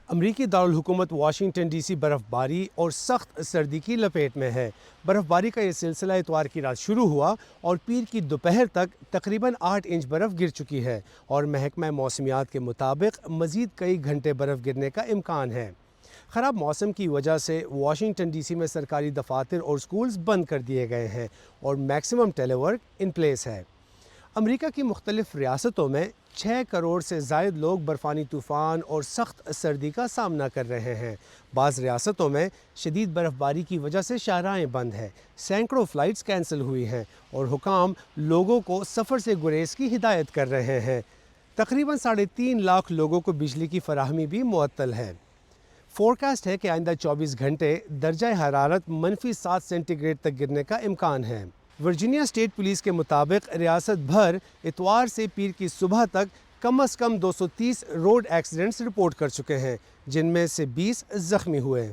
امریکی دارالحکومت Washington D C برف باری اور سخت سردی کی لپیٹ میں ہے۔ برف باری کا یہ سلسلہ اتوار کی رات شروع ہوا اور پیر کی دوپہر تک تقریباً 8 انچ برف گر چکی ہے اور محکمہ موسمیات کے مطابق مزید کئی گھنٹے برف گرنے کا امکان ہے۔ خراب موسم کی وجہ سے واشنگٹن ڈی سی میں سرکاری دفاتر اور سکولز بند کر دیے گئے ہیں اور maximum telework in place ہے۔ امریکہ کی مختلف ریاستوں میں 6 کروڑ سے زائد لوگ برفانی طوفان اور سخت سردی کا سامنا کر رہے ہیں۔ بعض ریاستوں میں شدید برف باری کی وجہ سے شاہراہیں بند ہیں، سینکڑوں فلائٹس کینسل ہوئی ہیں اور حکام لوگوں کو سفر سے گریز کی ہدایت کر رہے ہیں۔ تقریباً 3.5 لاکھ لوگوں کو بجلی کی فراہمی بھی معطل ہے۔ فورکاسٹ ہے کہ آئندہ 24 گھنٹے درجہ حرارت -7 سینٹی گریڈ تک گرنے کا امکان ہے۔ ورجینیا اسٹیٹ پولیس کے مطابق ریاست بھر اتوار سے پیر کی صبح تک کم از کم 230 روڈ ایکسیڈنٹس رپورٹ کر چکے ہیں، جن میں سے 20 زخمی ہوئے۔